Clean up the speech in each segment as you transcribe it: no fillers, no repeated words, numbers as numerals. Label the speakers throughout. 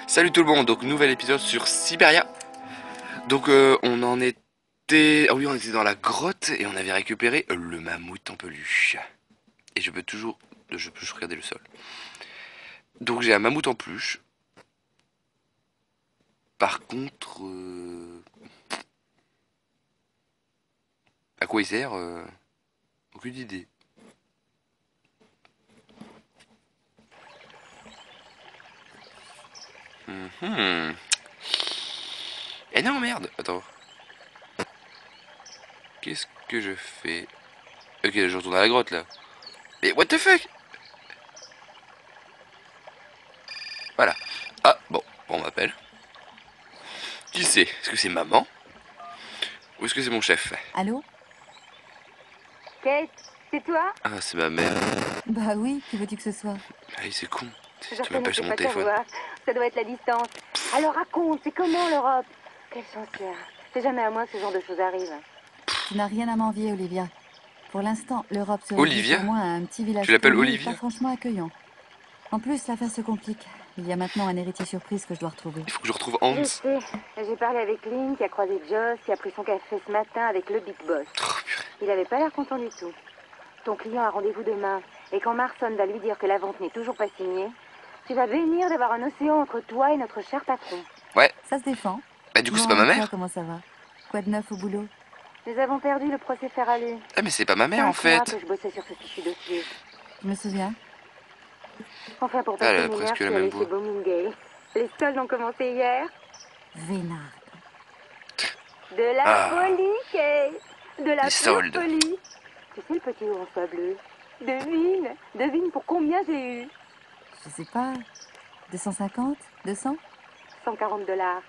Speaker 1: Salut tout le monde, donc nouvel épisode sur Siberia. Donc on en était... Ah oui, on était dans la grotte et on avait récupéré le mammouth en peluche. Et je peux toujours regarder le sol. Donc j'ai un mammouth en peluche. Par contre... à quoi il sert aucune idée. Eh non, merde. Attends. Qu'est-ce que je fais? Ok, je retourne à la grotte là. Mais what the fuck? Voilà. Ah, bon, on m'appelle. Qui c'est? Est-ce que c'est maman? Ou est-ce que c'est mon chef?
Speaker 2: Allô?
Speaker 3: Kate, c'est toi?
Speaker 1: Ah, c'est ma mère.
Speaker 2: Bah oui, qui veux-tu que ce soit?
Speaker 1: Ah, c'est con.
Speaker 3: Je
Speaker 1: Tu m'appelles sur
Speaker 3: reconnaissais
Speaker 1: mon
Speaker 3: pas ta
Speaker 1: téléphone.
Speaker 3: voix. Ça doit être la distance. Alors raconte, c'est comment l'Europe? Quelle chancière. C'est jamais à moi que ce genre de choses arrive.
Speaker 2: Tu n'as rien à m'envier, Olivia. Pour l'instant, l'Europe se
Speaker 1: Olivia?
Speaker 2: réduit pour moi à un petit village
Speaker 1: Tu l'appelles
Speaker 2: paumé et
Speaker 1: Olivia?
Speaker 2: pas franchement accueillant. En plus, l'affaire se complique. Il y a maintenant un héritier surprise que je dois retrouver.
Speaker 1: Il faut que je retrouve Hans.
Speaker 3: Je sais. J'ai parlé avec Lynn qui a croisé Joss, qui a pris son café ce matin avec le Big Boss.
Speaker 1: Oh, purée.
Speaker 3: Il avait pas l'air content du tout. Ton client a rendez-vous demain. Et quand Marson va lui dire que la vente n'est toujours pas signée, tu vas bénir d'avoir un océan entre toi et notre cher patron.
Speaker 2: Ça se défend.
Speaker 1: Bah du coup c'est
Speaker 2: Bon,
Speaker 1: pas ma
Speaker 2: et toi,
Speaker 1: mère.
Speaker 2: comment ça va? Quoi de neuf au boulot?
Speaker 3: Nous avons perdu le procès Ferralu.
Speaker 1: Ah mais c'est pas ma mère en
Speaker 3: 5 mois
Speaker 1: fait.
Speaker 3: que je bossais sur ce fichu dossier.
Speaker 2: Je me souviens.
Speaker 3: Enfin, pour
Speaker 1: Ah, elle
Speaker 3: passer
Speaker 1: a
Speaker 3: une heure,
Speaker 1: presque
Speaker 3: je
Speaker 1: la
Speaker 3: suis
Speaker 1: même
Speaker 3: allée
Speaker 1: voix.
Speaker 3: chez Bloomingdale. Les soldes ont commencé hier.
Speaker 2: Vénard.
Speaker 3: De la
Speaker 1: Ah.
Speaker 3: folie, Kate. De la
Speaker 1: Les
Speaker 3: pure
Speaker 1: soldes.
Speaker 3: folie. Tu sais le petit ours bleu? Devine pour combien j'ai eu?
Speaker 2: Je sais pas. 250? 200?
Speaker 3: $140.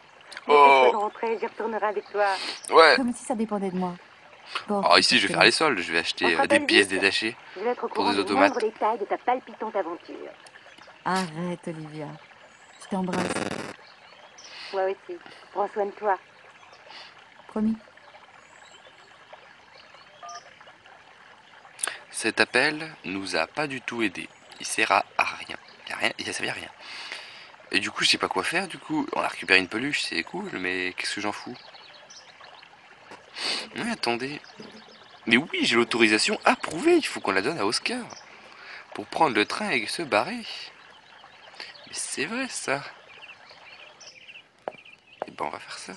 Speaker 3: Mais
Speaker 1: Oh.
Speaker 3: cette fois de rentrée, j'y retournerai avec toi.
Speaker 1: Ouais.
Speaker 2: Comme si ça dépendait de moi. Bon,
Speaker 1: Alors ici je vais faire les soldes. Je vais
Speaker 3: On
Speaker 1: acheter
Speaker 3: se rappelle
Speaker 1: des pièces
Speaker 3: vite.
Speaker 1: détachées.
Speaker 3: Je vais être au
Speaker 1: Pour
Speaker 3: courant
Speaker 1: des
Speaker 3: des
Speaker 1: automates.
Speaker 3: moindres détails de ta palpitante aventure.
Speaker 2: arrête, Olivia. Je t'embrasse.
Speaker 3: Moi aussi. Prends soin de toi.
Speaker 2: Promis.
Speaker 1: Cet appel nous a pas du tout aidé. Il sert à rien. Il a servi à rien. Et du coup je sais pas quoi faire du coup. On a récupéré une peluche, c'est cool, mais qu'est-ce que j'en fous? Mais attendez. Mais oui, j'ai l'autorisation approuvée. Il faut qu'on la donne à Oscar. Pour prendre le train et se barrer. Mais c'est vrai ça. Et ben on va faire ça.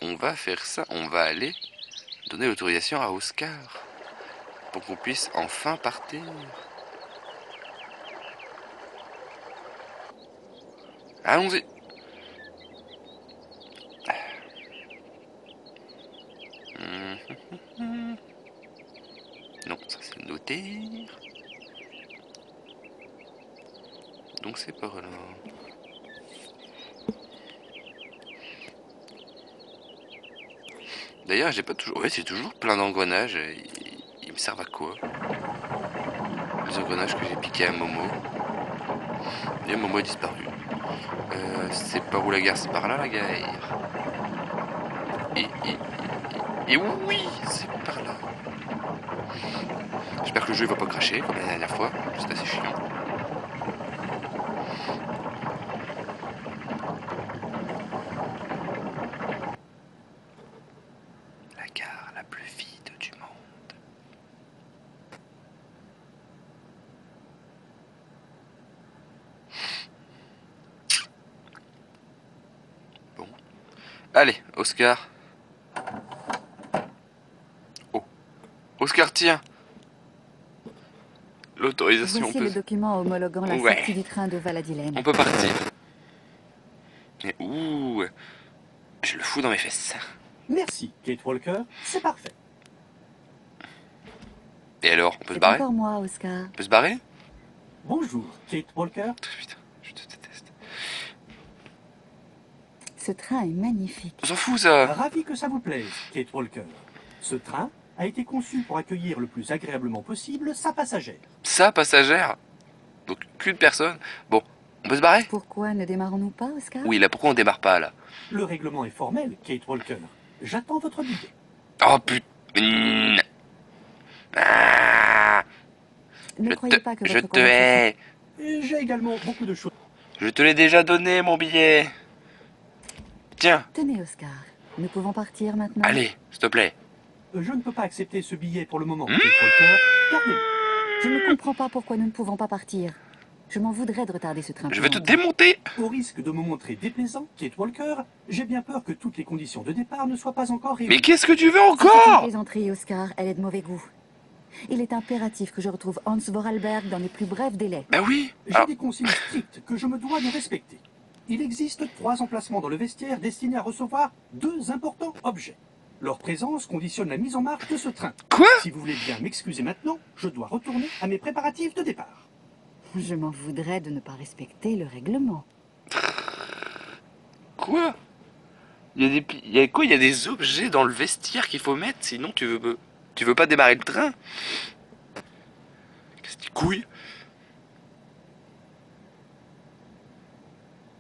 Speaker 1: On va faire ça. On va aller donner l'autorisation à Oscar. Pour qu'on puisse enfin partir. Allons-y. Non, ça c'est noté. Donc c'est par là. D'ailleurs, j'ai pas toujours. Ouais, c'est toujours plein d'engrenages. Ils me servent à quoi? Les engrenages que j'ai piqués à Momo. Et Momo a disparu. C'est par où la gare? C'est par là la gare. Et oui, c'est par là. J'espère que le jeu va pas cracher comme la dernière fois. C'est assez chiant. La gare la plus vide du monde. Bon. Allez, Oscar. Oh. Oscar, tiens. L'autorisation,
Speaker 2: Voici le document homologuant la
Speaker 1: Ouais.
Speaker 2: sortie du train de Valadilène.
Speaker 1: on peut partir. Mais ouh. Je le fous dans mes fesses.
Speaker 4: Merci, Kate Walker, c'est parfait.
Speaker 1: Et alors, on peut se
Speaker 2: C'est
Speaker 1: barrer?
Speaker 2: encore moi, Oscar.
Speaker 1: On peut se barrer?
Speaker 4: Bonjour, Kate Walker.
Speaker 1: Putain, je te déteste.
Speaker 2: Ce train est magnifique.
Speaker 1: On s'en fout ça.
Speaker 4: Ravi que ça vous plaise, Kate Walker. Ce train a été conçu pour accueillir le plus agréablement possible sa passagère.
Speaker 1: Ça, passagère. Donc qu'une personne. Bon, on peut se barrer?
Speaker 2: Pourquoi ne démarrons-nous pas, Oscar?
Speaker 1: Oui, là, pourquoi on démarre pas là?
Speaker 4: Le règlement est formel, Kate Walker. J'attends votre billet.
Speaker 1: Oh putain. Ah.
Speaker 2: Ne croyez pas que
Speaker 1: Je
Speaker 2: votre
Speaker 1: te hais.
Speaker 4: Et j'ai également beaucoup de choses.
Speaker 1: Je te l'ai déjà donné, mon billet. Tiens,
Speaker 2: Tenez, Oscar. Nous pouvons partir maintenant.
Speaker 1: allez, s'il te plaît.
Speaker 4: Je ne peux pas accepter ce billet pour le moment,
Speaker 1: Hmm.
Speaker 4: Kate Walker. Gardez-le.
Speaker 2: Je ne comprends pas pourquoi nous ne pouvons pas partir. Je m'en voudrais de retarder ce train.
Speaker 1: Je
Speaker 2: plus
Speaker 1: vais te
Speaker 2: longtemps.
Speaker 1: démonter.
Speaker 4: Au risque de me montrer déplaisant, Kate Walker, j'ai bien peur que toutes les conditions de départ ne soient pas encore
Speaker 1: Mais
Speaker 4: réunies.
Speaker 1: qu'est-ce que tu veux
Speaker 2: C'est une
Speaker 1: encore?
Speaker 2: plaisanterie, Oscar. Elle est de mauvais goût. Il est impératif que je retrouve Hans Vorarlberg dans les plus brefs délais.
Speaker 1: Bah oui.
Speaker 4: J'ai
Speaker 1: Alors,
Speaker 4: des consignes strictes que je me dois de respecter. Il existe 3 emplacements dans le vestiaire destinés à recevoir 2 importants objets. Leur présence conditionne la mise en marche de ce train.
Speaker 1: quoi?
Speaker 4: Si vous voulez bien m'excuser maintenant, je dois retourner à mes préparatifs de départ.
Speaker 2: Je m'en voudrais de ne pas respecter le règlement.
Speaker 1: Quoi? Il y a quoi? Il y a des objets dans le vestiaire qu'il faut mettre, sinon tu veux pas démarrer le train? Qu'est-ce que tu couilles?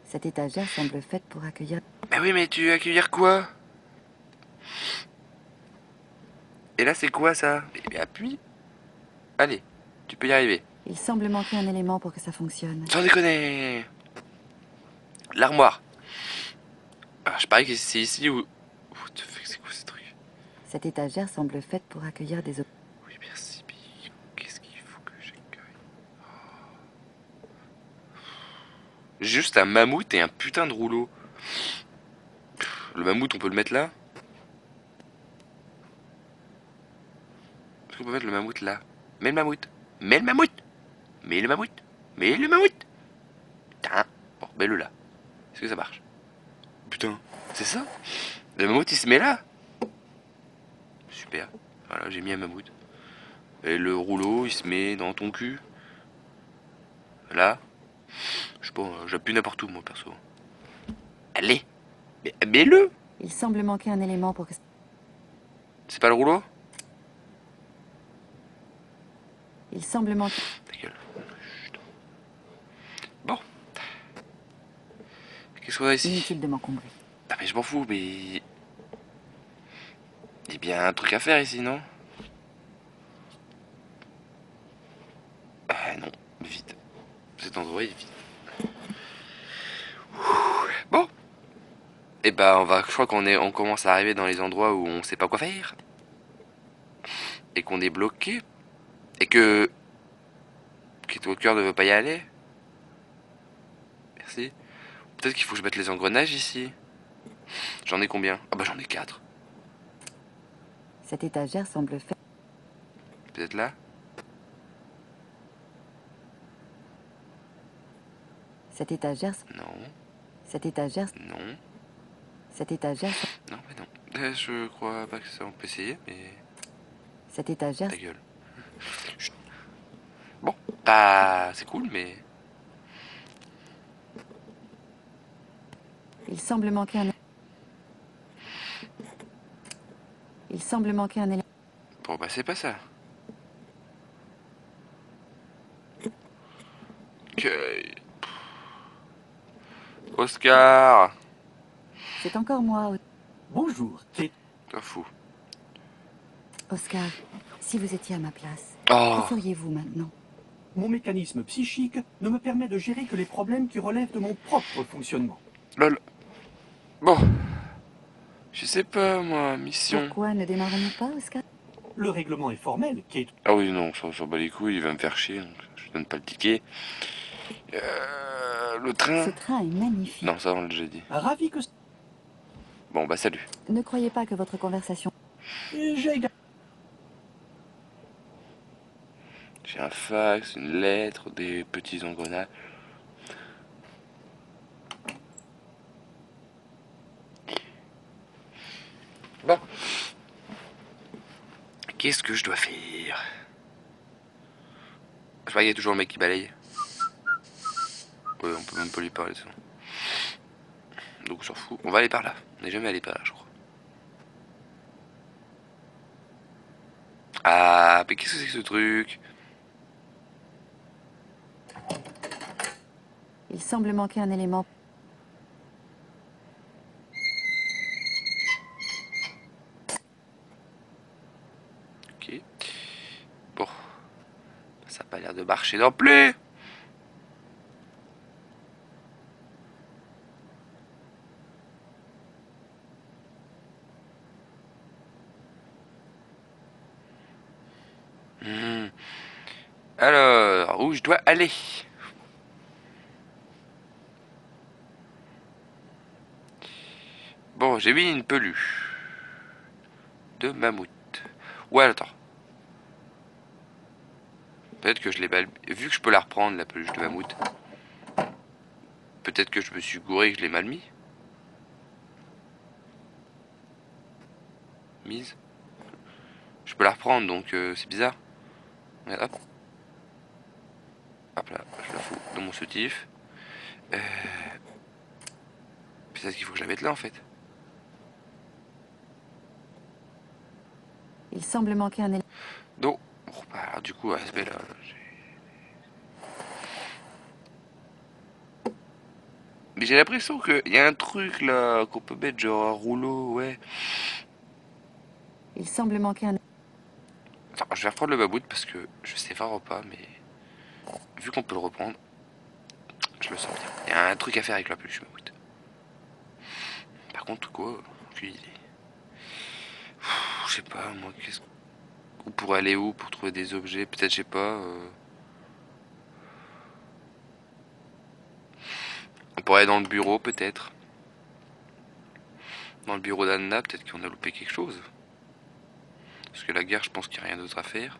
Speaker 2: Cette étagère semble faite pour accueillir...
Speaker 1: Bah oui, mais tu veux accueillir quoi? Et là, c'est quoi ça? Mais appuie. Allez, tu peux y arriver.
Speaker 2: Il semble manquer un élément pour que ça fonctionne.
Speaker 1: Sans déconner. L'armoire. Alors, je parie que c'est ici où... What the fuck, c'est quoi ce truc?
Speaker 2: Cette étagère semble faite pour accueillir des...
Speaker 1: Oui, merci, Big. Qu'est-ce qu'il faut que j'accueille? Juste un mammouth et un putain de rouleau. Le mammouth, on peut le mettre là? Est-ce qu'on peut mettre le mammouth là? Mets le mammouth. Mets le mammouth. Mets le mammouth. Mets le mammouth. Putain. Bon, mets-le là. Est-ce que ça marche? Putain, c'est ça? Le mammouth, il se met là? Super. Voilà, j'ai mis un mammouth. Et le rouleau, il se met dans ton cul. Là. Je sais pas, j'appuie n'importe où, moi, perso. Allez. Mais mets-le.
Speaker 2: Il semble manquer un élément pour que...
Speaker 1: C'est pas le rouleau?
Speaker 2: Il semble manquer...
Speaker 1: Ta gueule. Chut. Bon. Qu'est-ce qu'on a ici?
Speaker 2: Inutile de m'encombrer.
Speaker 1: Ah mais je m'en fous, mais... Il y a bien un truc à faire ici, non? Ah non, vite. Cet endroit est vide. Bon. Et bah je crois on commence à arriver dans les endroits où on sait pas quoi faire. Et qu'on est bloqué. Et que... Kate Walker ne veut pas y aller. Merci. Peut-être qu'il faut que je mette les engrenages ici. J'en ai combien? Ah bah j'en ai 4.
Speaker 2: Cette étagère semble faite...
Speaker 1: Peut-être là?
Speaker 2: Cette étagère...
Speaker 1: Non,
Speaker 2: Cette étagère...
Speaker 1: non,
Speaker 2: Cette étagère...
Speaker 1: non, mais non. Je crois pas que ça on peut essayer, mais...
Speaker 2: Cette étagère...
Speaker 1: Ta gueule. Chut. Bon, bah c'est cool, mais...
Speaker 2: Il semble manquer un... Il semble manquer un élément...
Speaker 1: Bon bah c'est pas ça. Ok. Oscar!
Speaker 2: C'est encore moi,
Speaker 4: Bonjour, Kate.
Speaker 1: T'en fous.
Speaker 2: Oscar. Si vous étiez à ma place,
Speaker 1: Oh!
Speaker 2: que feriez-vous maintenant?
Speaker 4: Mon mécanisme psychique ne me permet de gérer que les problèmes qui relèvent de mon propre fonctionnement.
Speaker 1: Lol. Bon. Je sais pas, moi, mission.
Speaker 2: Pourquoi ne démarrons-nous pas, Oscar?
Speaker 4: Le règlement est formel, Kate.
Speaker 1: Ah oui, non, on s'en bat les couilles, il va me faire chier, donc je donne pas le ticket. Le train?
Speaker 2: Ce train est magnifique.
Speaker 1: Non, ça on l'a déjà dit.
Speaker 4: Ravi que...
Speaker 1: Bon bah salut.
Speaker 2: Ne croyez pas que votre conversation...
Speaker 4: J'ai également...
Speaker 1: J'ai un fax, une lettre, des petits engrenages. Bon. Qu'est-ce que je dois faire? Je crois qu'il y a toujours le mec qui balaye. Ouais, on peut même pas lui parler ça. Donc on s'en fout. On va aller par là. On n'est jamais allé par là, je crois. Ah, mais qu'est-ce que c'est que ce truc?
Speaker 2: Il semble manquer un élément...
Speaker 1: Ok. Bon. Ça a pas l'air de marcher non plus. Hmm. Alors, où je dois aller? Bon, j'ai mis une peluche de mammouth. Ouais, attends. Peut-être que je l'ai mal... Vu que je peux la reprendre, la peluche de mammouth. Peut-être que je me suis gouré et que je l'ai mal mis. Mise. Je peux la reprendre, donc c'est bizarre. Ouais, hop. Hop là, je la fous dans mon soutif. Peut-être qu'il faut que je la mette là, en fait.
Speaker 2: Il semble manquer un élément.
Speaker 1: Donc, bon, bah, alors, du coup, à ce là, mais j'ai l'impression qu'il y a un truc là qu'on peut mettre, genre un rouleau, ouais.
Speaker 2: Il semble manquer un...
Speaker 1: Attends, je vais reprendre le mammouth parce que je sais vraiment pas, mais vu qu'on peut le reprendre, je le sens bien. Il y a un truc à faire avec la peluche mammouth. Par contre, quoi, aucune idée. Je sais pas, moi, qu'est-ce on pourrait aller où pour trouver des objets? Peut-être, je sais pas. On pourrait aller dans le bureau, peut-être. Dans le bureau d'Anna, peut-être qu'on a loupé quelque chose. Parce que la guerre, je pense qu'il n'y a rien d'autre à faire.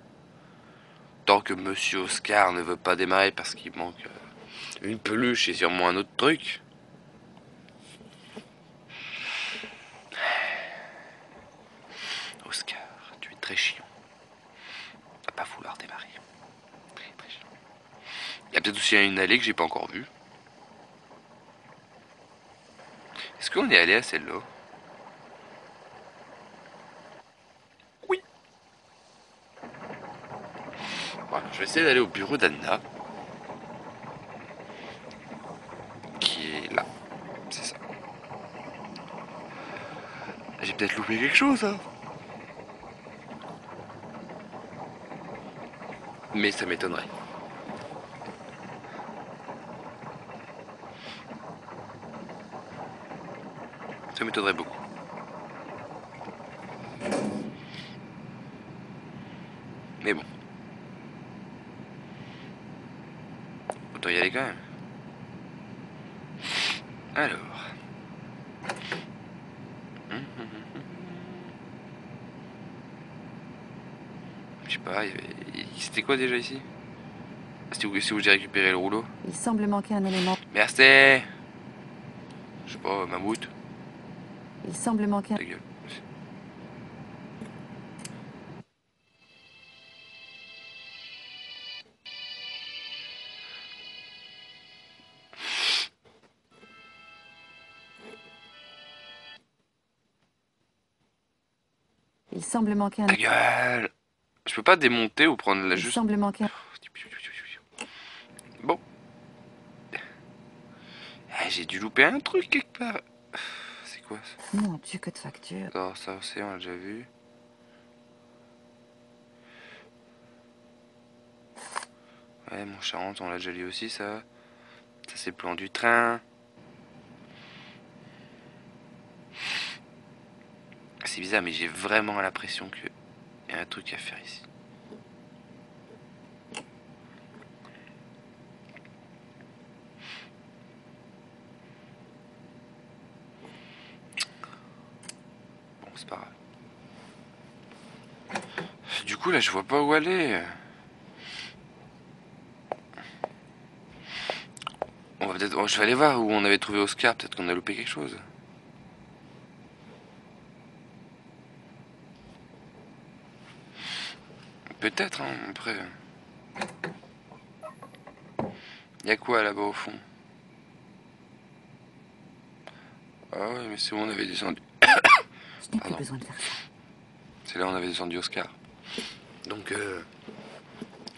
Speaker 1: Tant que Monsieur Oscar ne veut pas démarrer parce qu'il manque une peluche et sûrement un autre truc. Oscar, tu es très chiant. À pas vouloir démarrer. Très très chiant. Il y a peut-être aussi une allée que j'ai pas encore vue. Est-ce qu'on est allé à celle-là? Oui. Voilà, je vais essayer d'aller au bureau d'Anna. Qui est là. C'est ça. J'ai peut-être loupé quelque chose, hein. Mais ça m'étonnerait. Ça m'étonnerait beaucoup. Mais bon. Autant y aller quand même. Alors. Je sais pas, c'était quoi déjà ici? C'est où j'ai récupéré le rouleau?
Speaker 2: Il semble manquer un élément.
Speaker 1: Merci. Je sais pas, mammouth.
Speaker 2: Il semble manquer un...
Speaker 1: Ta gueule.
Speaker 2: Il semble manquer un...
Speaker 1: Ta gueule. Je peux pas démonter ou prendre la
Speaker 2: Il
Speaker 1: juste.
Speaker 2: semble manquer un...
Speaker 1: Bon. J'ai dû louper un truc quelque part. C'est quoi ça?
Speaker 2: Mon Dieu, que de factures.
Speaker 1: Non, ça aussi on l'a déjà vu. Ouais, mon Charente, on l'a déjà lu aussi ça. Ça c'est le plan du train. C'est bizarre, mais j'ai vraiment l'impression qu'il y a un truc à faire ici. Bon, c'est pas grave. Du coup, là, je vois pas où aller. On va peut-être... je vais aller voir où on avait trouvé Oscar. Peut-être qu'on a loupé quelque chose. Peut-être, hein, après. Y a quoi là-bas au fond? Ah ouais, mais c'est où on avait descendu.
Speaker 2: Je n'ai plus
Speaker 1: Pardon.
Speaker 2: besoin de faire ça.
Speaker 1: C'est là où on avait descendu Oscar. Donc,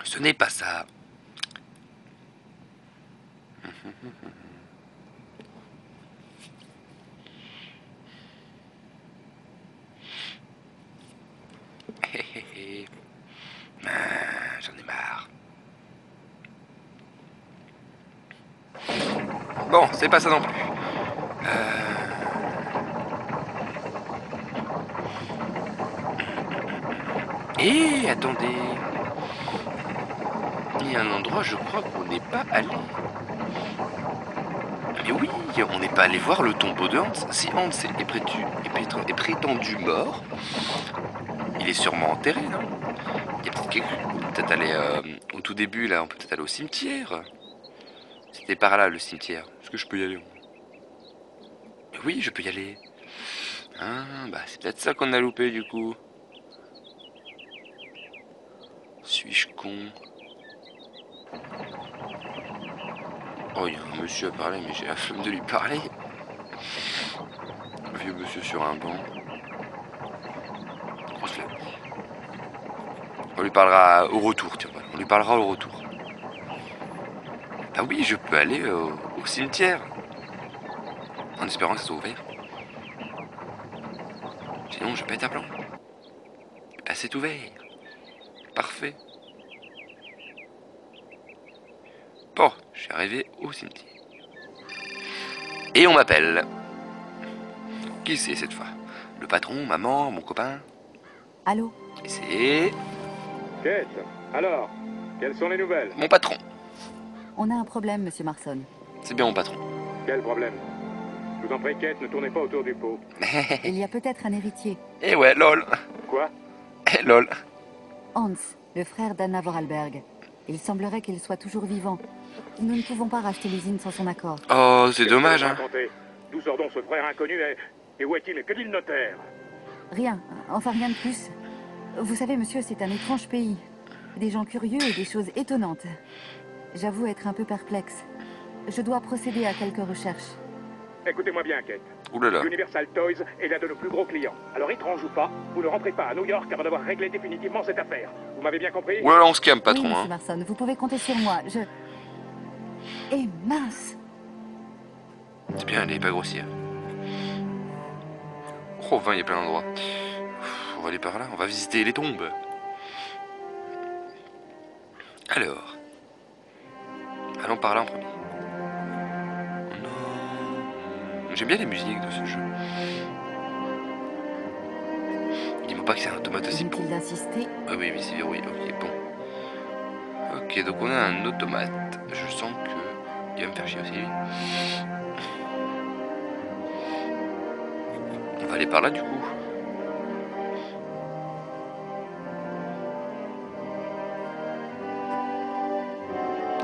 Speaker 1: ce n'est pas ça. Ah, j'en ai marre. Bon, c'est pas ça non plus. Et attendez. Il y a un endroit, je crois qu'on n'est pas allé. Mais oui, on n'est pas allé voir le tombeau de Hans. Si Hans est prétendu mort, il est sûrement enterré, non? Il y a peut-être on peut peut-être aller au tout début, là, on peut peut-être aller au cimetière. C'était par là, le cimetière. Est-ce que je peux y aller? Mais oui, je peux y aller. Ah, bah c'est peut-être ça qu'on a loupé, du coup. Suis-je con? Oh, il y a un monsieur à parler, mais j'ai la flemme de lui parler. Un vieux monsieur sur un banc. Grosse flemme. On lui parlera au retour, tiens, voilà. On lui parlera au retour. Ah oui, je peux aller au cimetière. En espérant que ça soit ouvert. Sinon, je pète un plan. Ah, c'est ouvert. Parfait. Bon, je suis arrivé au cimetière. Et on m'appelle. Qui c'est cette fois? Le patron, maman, mon copain?
Speaker 2: Allô?
Speaker 1: Et c'est...
Speaker 5: Kate, alors, quelles sont les nouvelles?
Speaker 1: mon patron.
Speaker 2: On a un problème, monsieur Marson.
Speaker 1: C'est bien mon patron.
Speaker 5: Quel problème? Je vous en prie, Kate, ne tournez pas autour du pot.
Speaker 2: Il y a peut-être un héritier.
Speaker 1: Eh ouais, lol.
Speaker 5: Quoi?
Speaker 1: Eh lol.
Speaker 2: Hans, le frère d'Anna Vorarlberg. Il semblerait qu'il soit toujours vivant. Nous ne pouvons pas racheter l'usine sans son accord.
Speaker 1: Oh, c'est dommage, hein.
Speaker 5: D'où sort donc ce frère inconnu et où est-il? Que dit le notaire?
Speaker 2: Rien, enfin rien de plus. Vous savez, monsieur, c'est un étrange pays. Des gens curieux et des choses étonnantes. J'avoue être un peu perplexe. Je dois procéder à quelques recherches.
Speaker 5: Écoutez-moi bien, Kate.
Speaker 1: Ouh là là.
Speaker 5: Universal Toys est l'un de nos plus gros clients. Alors, étrange ou pas, vous ne rentrez pas à New York avant d'avoir réglé définitivement cette affaire. Vous m'avez bien compris?
Speaker 1: Ouh là là, on se calme,
Speaker 2: Oui,
Speaker 1: patron,
Speaker 2: monsieur
Speaker 1: hein.
Speaker 2: Marson, vous pouvez compter sur moi. Eh mince!
Speaker 1: C'est bien, elle est pas grossière. Oh, 20, il y a plein d'endroits. On va aller par là, on va visiter les tombes. Alors. Allons par là en premier. Non. J'aime bien les musiques de ce jeu. Dis-moi pas que c'est un automate aussi bon.
Speaker 2: Inutile d'insister.
Speaker 1: Ah oui, oui, c'est verrouillé, ok, bon. Ok, donc on a un automate. Je sens que... il va me faire chier aussi, lui. On va aller par là, du coup.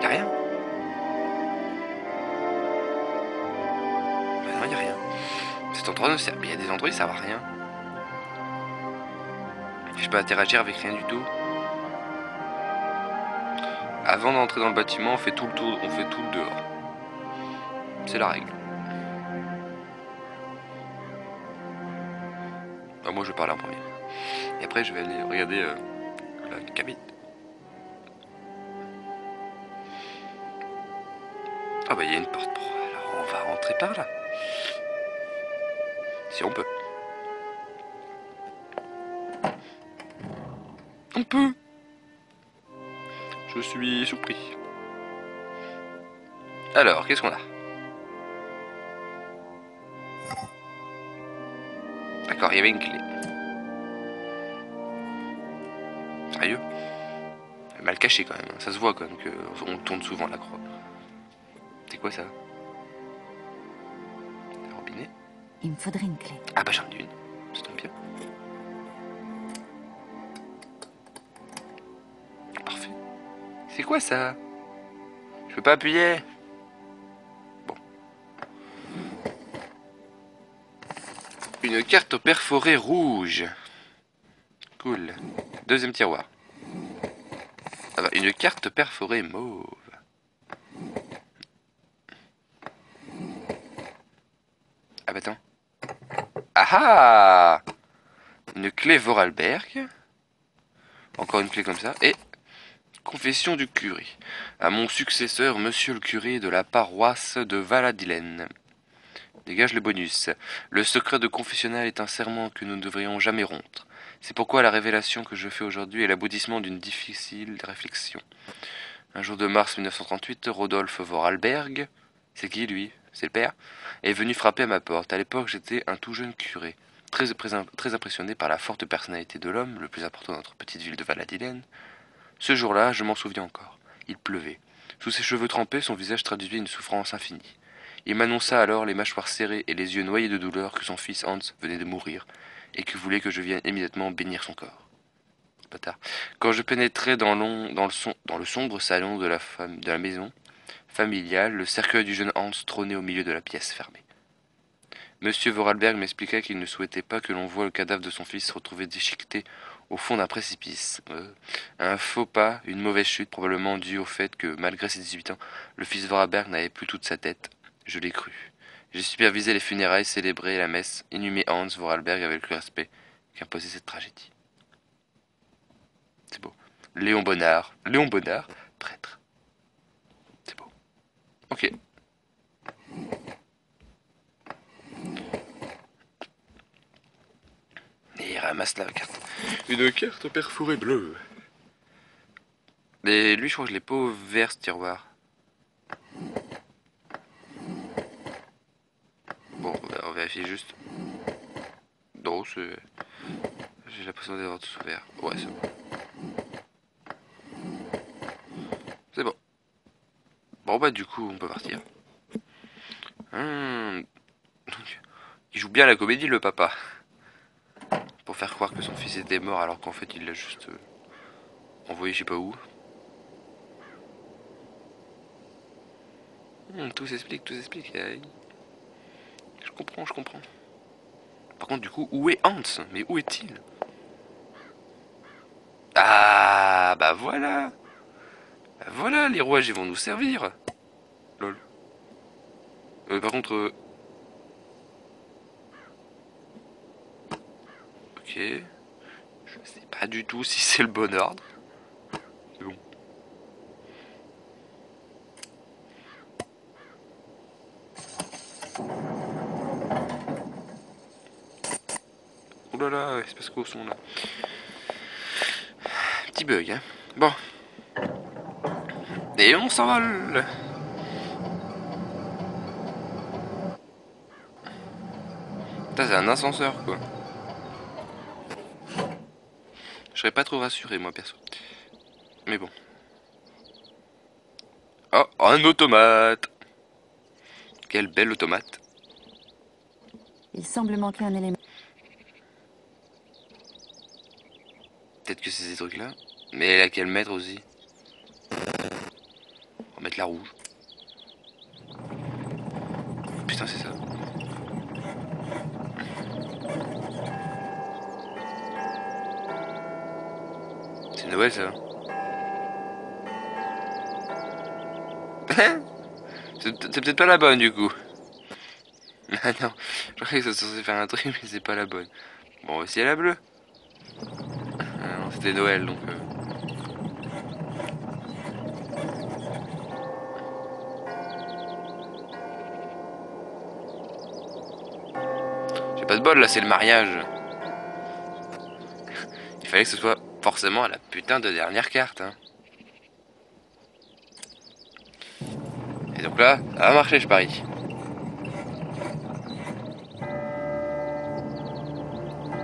Speaker 1: Y'a rien? Bah non, y'a rien. Cet endroit ne sert... Il y a des endroits où ça va rien. Je peux interagir avec rien du tout. Avant d'entrer dans le bâtiment, on fait tout le tour, on fait tout le dehors. C'est la règle. Ah, moi je parle en premier. Et après je vais aller regarder la cabine. Ah bah il y a une porte pour... Alors on va rentrer par là. Si on peut. On peut. Je suis surpris. Alors, qu'est-ce qu'on a? D'accord, il y avait une clé. Sérieux? Mal caché quand même, hein. Ça se voit quand même qu'on tourne souvent la croix. C'est quoi ça? Un robinet?
Speaker 2: Il me faudrait une clé.
Speaker 1: Ah bah j'en ai une, ça tombe bien. Parfait. C'est quoi ça? Je peux pas appuyer. Bon. Une carte perforée rouge. Cool. Deuxième tiroir. Ah bah, une carte perforée mauve. Ah bah attends. Ah ah! Une clé Vorarlberg. Encore une clé comme ça. Et... confession du curé. À mon successeur, monsieur le curé de la paroisse de Valladolid. Dégage le bonus. Le secret de confessionnal est un serment que nous ne devrions jamais rompre. C'est pourquoi la révélation que je fais aujourd'hui est l'aboutissement d'une difficile réflexion. Un jour de mars 1938, Rodolphe Vorarlberg, C'est qui, lui? C'est le père? Est venu frapper à ma porte. À l'époque, j'étais un tout jeune curé, très impressionné par la forte personnalité de l'homme, le plus important de notre petite ville de Valadilène. Ce jour-là, je m'en souviens encore. Il pleuvait. Sous ses cheveux trempés, son visage traduisait une souffrance infinie. Il m'annonça alors, les mâchoires serrées et les yeux noyés de douleur, que son fils Hans venait de mourir, et qu'il voulait que je vienne immédiatement bénir son corps. Bâtard. Quand je pénétrai dans le sombre salon de la maison familiale, le cercueil du jeune Hans trônait au milieu de la pièce fermée. Monsieur Vorarlberg m'expliqua qu'il ne souhaitait pas que l'on voie le cadavre de son fils retrouvé déchiqueté au fond d'un précipice. Un faux pas, une mauvaise chute, probablement due au fait que, malgré ses 18 ans, le fils Vorarlberg n'avait plus toute sa tête. Je l'ai cru. J'ai supervisé les funérailles, célébré la messe, inhumé Hans Vorarlberg avec le respect qu'imposait cette tragédie. C'est beau. Léon Bonnard, prêtre. C'est beau. Ok. Et il ramasse la carte. Une carte perforée bleue. Mais lui, je crois que je l'ai pas ouvert ce tiroir. Bon, on va vérifier juste. Non, c'est... J'ai l'impression d'avoir tout ouvert. Ouais, c'est bon. C'est bon. Bon, bah, du coup, on peut partir. Donc, il joue bien la comédie, le papa. Pour faire croire que son fils était mort alors qu'en fait, il l'a juste envoyé je sais pas où. Tout s'explique, tout s'explique. Je comprends, je comprends. Par contre, du coup, où est Hans? Mais où est-il? Ah, bah voilà. Bah voilà, les rouages, ils vont nous servir. Lol. Par contre... Ok. Je sais pas du tout si c'est le bon ordre. C'est bon. Oh là là, espèce qu'au son là. Petit bug, hein. Bon. Et on s'envole. Putain, c'est un ascenseur, quoi. Je serais pas trop rassuré, moi, perso. Mais bon. Oh, un automate. Quel bel automate.
Speaker 2: Il semble manquer un élément.
Speaker 1: Peut-être que c'est ces trucs-là. Mais laquelle mettre aussi? On va mettre la rouge. Putain, c'est ça. C'est Noël, ça. C'est peut-être pas la bonne, du coup. Ah non, je croyais que ça censé faire un truc, mais c'est pas la bonne. Bon, aussi à la bleue. Ah non, c'était Noël, donc... J'ai pas de bol, là, c'est le mariage. Il fallait que ce soit forcément à la putain de dernière carte, hein. Et donc là, ça va marcher, je parie.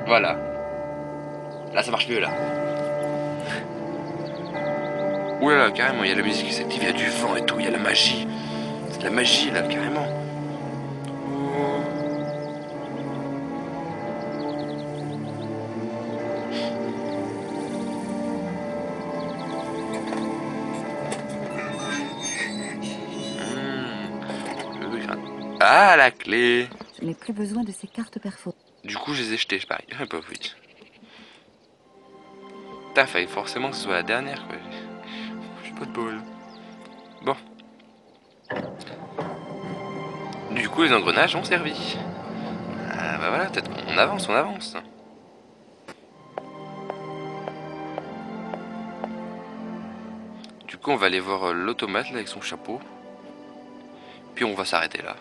Speaker 1: Voilà. Là, ça marche mieux, là. Ouh là là, carrément, il y a la musique qui s'active, il y a du vent et tout, il y a la magie. C'est de la magie, là, carrément. Ah, la clé.
Speaker 2: Je n'ai plus besoin de ces cartes perfo.
Speaker 1: Du coup, je les ai jetées, je parie. Pas vite. Putain, fallait forcément que ce soit la dernière, quoi. J'ai pas de bol. Bon. Du coup, les engrenages ont servi. Ah, bah voilà, peut-être qu'on avance, on avance. Du coup, on va aller voir l'automate, là, avec son chapeau. Puis on va s'arrêter là.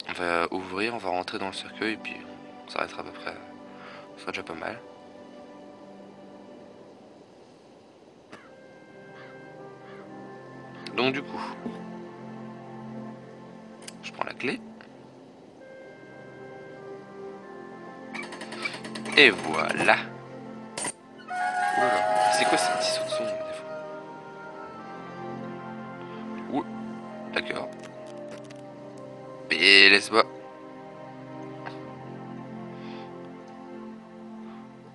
Speaker 1: On va ouvrir, on va rentrer dans le cercueil, puis on s'arrêtera à peu près. Ça sera déjà pas mal. Donc du coup, clé. Et voilà. Oula, c'est quoi ces petits sauts de son des fois? Ouh, d'accord. Et laisse-moi.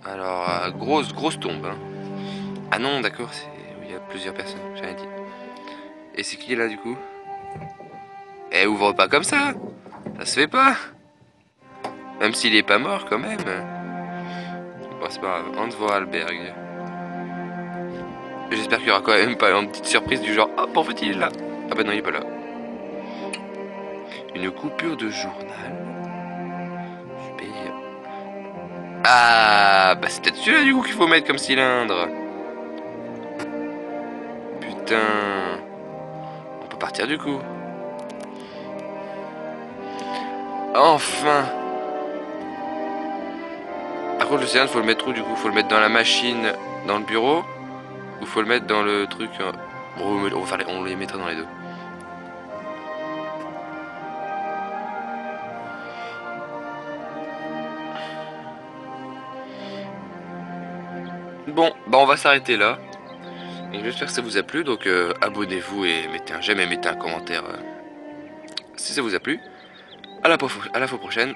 Speaker 1: Alors, grosse tombe. Hein. Ah non, d'accord, c'est où il y a plusieurs personnes, j'avais dit. Et c'est qui là du coup? Eh, ouvre pas comme ça. Ça se fait pas. Même s'il est pas mort quand même. Bon, c'est pas grave. Hans Vorarlberg. J'espère qu'il y aura quand même pas une petite surprise du genre hop, en fait il est là. Ah bah non, il est pas là. Une coupure de journal. Super. Ah bah c'est peut-être celui-là du coup qu'il faut mettre comme cylindre. Putain. On peut partir du coup. Enfin. Par contre le cylindre faut le mettre où du coup? Faut le mettre dans la machine, dans le bureau? Ou faut le mettre dans le truc? On les mettra dans les deux. Bon, bah on va s'arrêter là. Et j'espère que ça vous a plu. Donc abonnez-vous et mettez un j'aime et mettez un commentaire si ça vous a plu. À la fois prochaine.